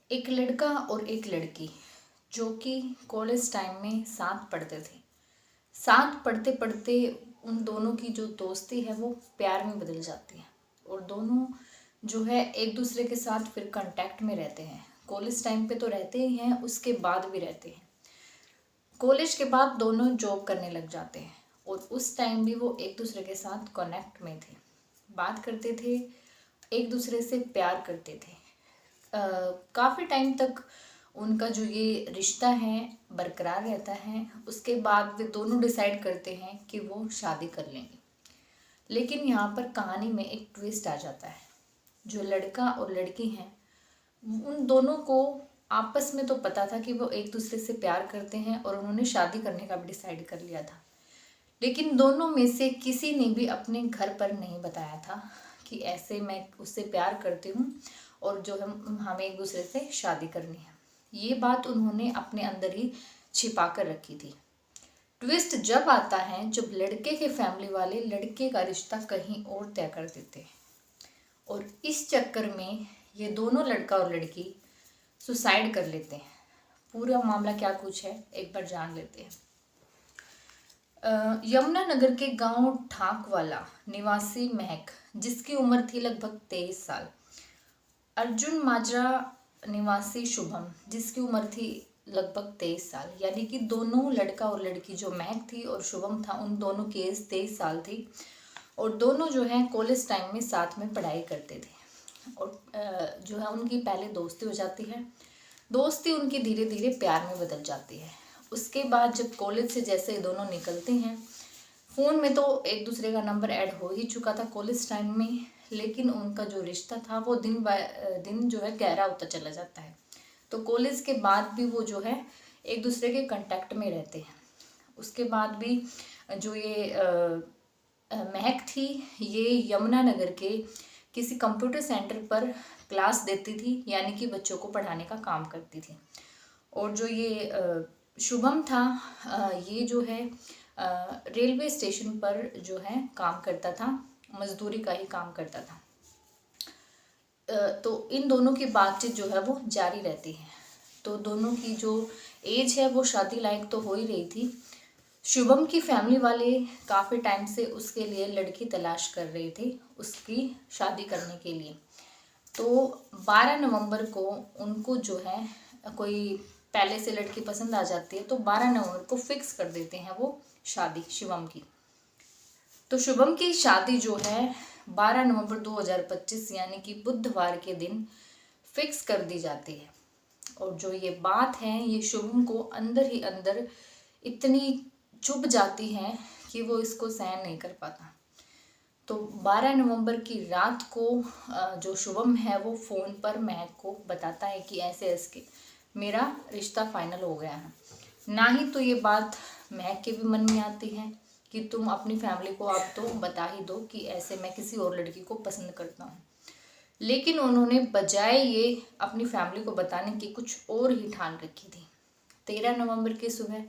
एक लड़का और एक लड़की जो कि कॉलेज टाइम में साथ पढ़ते थे। साथ पढ़ते पढ़ते उन दोनों की जो दोस्ती है वो प्यार में बदल जाती है और दोनों जो है एक दूसरे के साथ फिर कांटेक्ट में रहते हैं। कॉलेज टाइम पे तो रहते ही हैं, उसके बाद भी रहते हैं। कॉलेज के बाद दोनों जॉब करने लग जाते हैं और उस टाइम भी वो एक दूसरे के साथ कनेक्ट में थे, बात करते थे, एक दूसरे से प्यार करते थे। काफ़ी टाइम तक उनका जो ये रिश्ता है बरकरार रहता है। उसके बाद वे दोनों डिसाइड करते हैं कि वो शादी कर लेंगे। लेकिन यहाँ पर कहानी में एक ट्विस्ट आ जाता है। जो लड़का और लड़की हैं उन दोनों को आपस में तो पता था कि वो एक दूसरे से प्यार करते हैं और उन्होंने शादी करने का भी डिसाइड कर लिया था। लेकिन दोनों में से किसी ने भी अपने घर पर नहीं बताया था कि ऐसे मैं उससे प्यार करती हूँ और जो हमें एक दूसरे से शादी करनी है। ये बात उन्होंने अपने अंदर ही छिपा कर रखी थी। ट्विस्ट जब आता है जब लड़के के फैमिली वाले लड़के का रिश्ता कहीं और तय कर देते हैं और इस चक्कर में ये दोनों लड़का और लड़की सुसाइड कर लेते हैं। पूरा मामला क्या कुछ है एक बार जान लेते हैं। यमुनानगर के गांव ठाकवाला निवासी महक, जिसकी उम्र थी लगभग 23 साल, अर्जुन माजरा निवासी शुभम, जिसकी उम्र थी लगभग 23 साल, यानी कि दोनों लड़का और लड़की जो महक थी और शुभम था उन दोनों की एज 23 साल थी और दोनों जो है कॉलेज टाइम में साथ में पढ़ाई करते थे। और जो है उनकी पहले दोस्ती हो जाती है। दोस्ती उनकी धीरे धीरे प्यार में बदल जाती है। उसके बाद जब कॉलेज से जैसे ये दोनों निकलते हैं, फ़ोन में तो एक दूसरे का नंबर ऐड हो ही चुका था कॉलेज टाइम में, लेकिन उनका जो रिश्ता था वो दिन बाय दिन जो है गहरा होता चला जाता है। तो कॉलेज के बाद भी वो जो है एक दूसरे के कांटेक्ट में रहते हैं। उसके बाद भी जो ये महक थी, ये यमुनानगर के किसी कंप्यूटर सेंटर पर क्लास देती थी, यानी कि बच्चों को पढ़ाने का काम करती थी। और जो ये शुभम था, ये जो है रेलवे स्टेशन पर जो है काम करता था, मजदूरी का ही काम करता था। तो इन दोनों की बातचीत जो है वो जारी रहती है। तो दोनों की जो एज है वो शादी लायक तो हो ही रही थी। शुभम की फैमिली वाले काफ़ी टाइम से उसके लिए लड़की तलाश कर रहे थे उसकी शादी करने के लिए। तो 12 नवंबर को उनको जो है कोई पहले से लड़की पसंद आ जाती है, तो 12 नवंबर को फिक्स कर देते हैं वो शादी शुभम की। तो शुभम की शादी जो है 12 नवंबर 2025 यानी कि बुधवार के दिन फिक्स कर दी जाती है। और जो ये बात है ये शुभम को अंदर ही अंदर इतनी चुभ जाती है कि वो इसको सहन नहीं कर पाता। तो 12 नवंबर की रात को जो शुभम है वो फ़ोन पर महक को बताता है कि ऐसे ऐसे मेरा रिश्ता फाइनल हो गया है। ना ही तो ये बात महक के भी मन में आती है कि तुम अपनी फैमिली को आप तो बता ही दो कि ऐसे मैं किसी और लड़की को पसंद करता हूँ। लेकिन उन्होंने बजाय ये अपनी फैमिली को बताने की कुछ और ही ठान रखी थी। 13 नवंबर की सुबह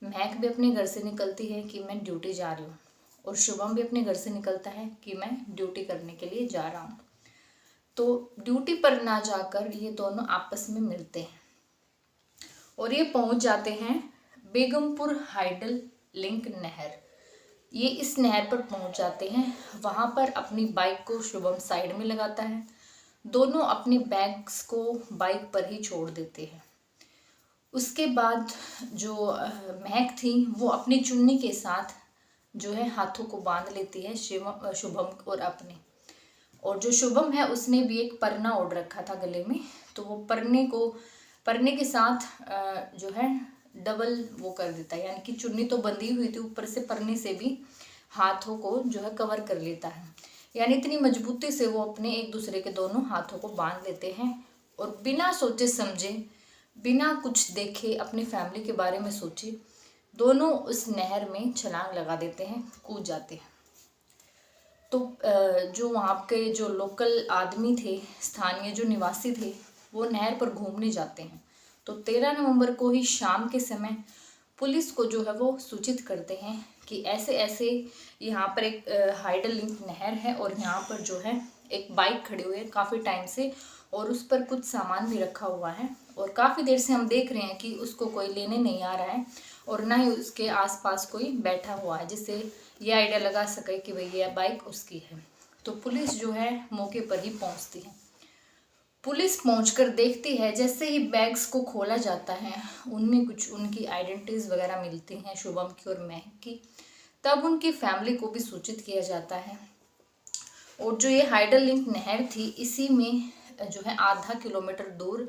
महक भी अपने घर से निकलती है कि मैं ड्यूटी जा रही हूँ और शुभम भी अपने घर से निकलता है कि मैं ड्यूटी करने के लिए जा रहा हूँ। तो ड्यूटी पर ना जाकर ये दोनों आपस में मिलते हैं और ये पहुंच जाते हैं बेगमपुर हाइडल लिंक नहर। ये इस नहर पर पहुंच जाते हैं। वहाँ पर अपनी बाइक को शुभम साइड में लगाता है। दोनों अपने बैग्स को बाइक पर ही छोड़ देते हैं। उसके बाद जो महक थी वो अपनी चुन्नी के साथ जो है हाथों को बांध लेती है शुभम और अपने। और जो शुभम है उसने भी एक परना ओढ़ रखा था गले में, तो वो परने के साथ जो है डबल वो कर देता है, यानी कि चुन्नी तो बंधी हुई थी, ऊपर से परने से भी हाथों को जो है कवर कर लेता है। यानी इतनी मजबूती से वो अपने एक दूसरे के दोनों हाथों को बांध लेते हैं और बिना सोचे समझे, बिना कुछ देखे, अपनी फैमिली के बारे में सोचे, दोनों उस नहर में छलांग लगा देते हैं, कूद जाते हैं। तो जो वहाँ के जो लोकल आदमी थे, स्थानीय जो निवासी थे, वो नहर पर घूमने जाते हैं। तो 13 नवंबर को ही शाम के समय पुलिस को जो है वो सूचित करते हैं कि ऐसे ऐसे यहाँ पर एक हाइडल लिंक नहर है और यहाँ पर जो है एक बाइक खड़ी हुई है काफ़ी टाइम से और उस पर कुछ सामान भी रखा हुआ है और काफ़ी देर से हम देख रहे हैं कि उसको कोई लेने नहीं आ रहा है और ना ही उसके आसपास कोई बैठा हुआ है, जिससे ये आइडिया लगा सके कि भाई ये बाइक उसकी है। तो पुलिस जो है मौके पर ही पहुंचती है। पुलिस पहुंचकर देखती है, जैसे ही बैग्स को खोला जाता है उनमें कुछ उनकी आइडेंटिटीज वगैरह मिलती हैं, शुभम की और महक की। तब उनकी फैमिली को भी सूचित किया जाता है और जो ये हाइडल लिंक नहर थी, इसी में जो है आधा किलोमीटर दूर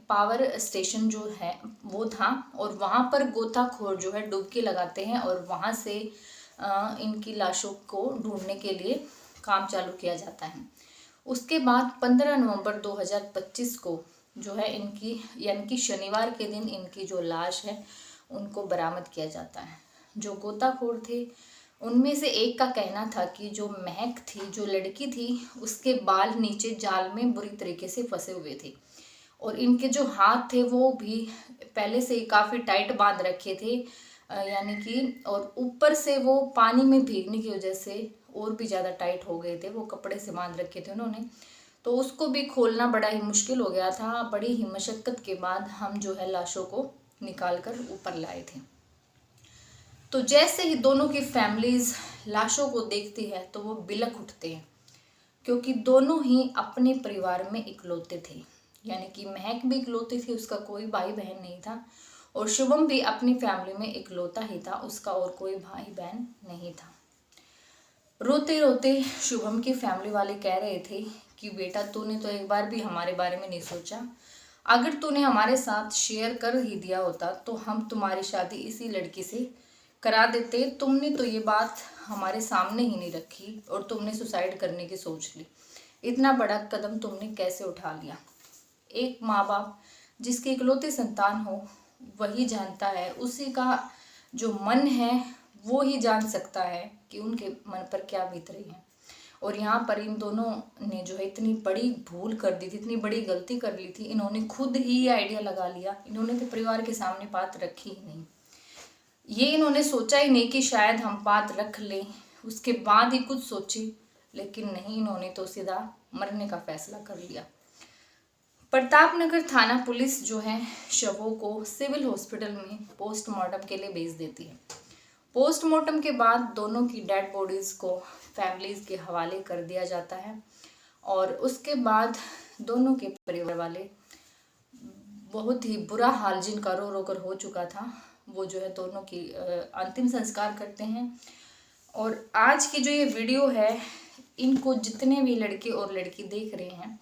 पावर स्टेशन जो है वो था और वहाँ पर गोताखोर जो है डुबकी लगाते हैं और वहाँ से इनकी लाशों को ढूंढने के लिए काम चालू किया जाता है। उसके बाद 15 नवंबर 2025 को जो है इनकी यानी कि शनिवार के दिन इनकी जो लाश है उनको बरामद किया जाता है। जो गोताखोर थे उनमें से एक का कहना था कि जो महक थी, जो लड़की थी, उसके बाल नीचे जाल में बुरी तरीके से फंसे हुए थे और इनके जो हाथ थे वो भी पहले से ही काफ़ी टाइट बांध रखे थे, यानी कि और ऊपर से वो पानी में भीगने की वजह से और भी ज़्यादा टाइट हो गए थे, वो कपड़े से बांध रखे थे उन्होंने। तो उसको भी खोलना बड़ा ही मुश्किल हो गया था। बड़ी ही मशक्क़त के बाद हम जो है लाशों को निकाल कर ऊपर लाए थे। तो जैसे ही दोनों की फैमिलीज लाशों को देखती है तो वो बिलख उठते हैं, क्योंकि दोनों ही अपने परिवार में इकलौते थे, यानी कि महक भी इकलौती थी, उसका कोई भाई बहन नहीं था और शुभम भी अपनी फैमिली में इकलौता ही था, उसका और कोई भाई बहन नहीं था। रोते रोते शुभम की फैमिली वाले कह रहे थे कि बेटा तूने तो एक बार भी हमारे बारे में नहीं सोचा, अगर तूने हमारे साथ शेयर कर ही दिया होता तो हम तुम्हारी शादी इसी लड़की से करा देते। तुमने तो ये बात हमारे सामने ही नहीं रखी और तुमने सुसाइड करने की सोच ली। इतना बड़ा कदम तुमने कैसे उठा लिया? एक माँ बाप जिसकी इकलौती संतान हो वही जानता है, उसी का जो मन है वो ही जान सकता है कि उनके मन पर क्या बीत रही है। और यहाँ पर इन दोनों ने जो है इतनी बड़ी भूल कर दी थी, इतनी बड़ी गलती कर ली थी, इन्होंने खुद ही ये आइडिया लगा लिया। इन्होंने तो परिवार के सामने बात रखी ही नहीं, ये इन्होंने सोचा ही नहीं कि शायद हम बात रख लें, उसके बाद ही कुछ सोचे, लेकिन नहीं, इन्होंने तो सीधा मरने का फैसला कर लिया। प्रतापनगर थाना पुलिस जो है शवों को सिविल हॉस्पिटल में पोस्टमार्टम के लिए भेज देती है। पोस्टमार्टम के बाद दोनों की डेड बॉडीज को फैमिलीज के हवाले कर दिया जाता है और उसके बाद दोनों के परिवार वाले बहुत ही बुरा हाल जिनका रो रो कर हो चुका था, वो जो है दोनों की अंतिम संस्कार करते हैं। और आज की जो ये वीडियो है, इनको जितने भी लड़के और लड़की देख रहे हैं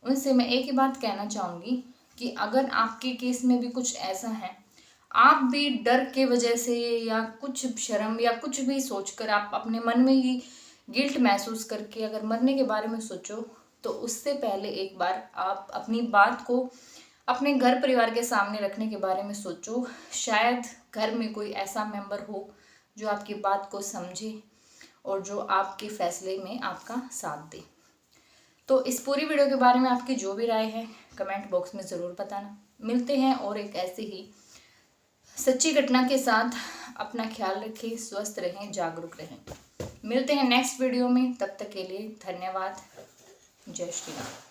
उनसे मैं एक ही बात कहना चाहूँगी कि अगर आपके केस में भी कुछ ऐसा है, आप भी डर के वजह से या कुछ शर्म या कुछ भी सोचकर आप अपने मन में ही गिल्ट महसूस करके अगर मरने के बारे में सोचो, तो उससे पहले एक बार आप अपनी बात को अपने घर परिवार के सामने रखने के बारे में सोचो। शायद घर में कोई ऐसा मेंबर हो जो आपकी बात को समझे और जो आपके फैसले में आपका साथ दे। तो इस पूरी वीडियो के बारे में आपकी जो भी राय है कमेंट बॉक्स में ज़रूर बताना। मिलते हैं और एक ऐसे ही सच्ची घटना के साथ। अपना ख्याल रखें, स्वस्थ रहें, जागरूक रहें। मिलते हैं नेक्स्ट वीडियो में, तब तक के लिए धन्यवाद। जय श्री राम।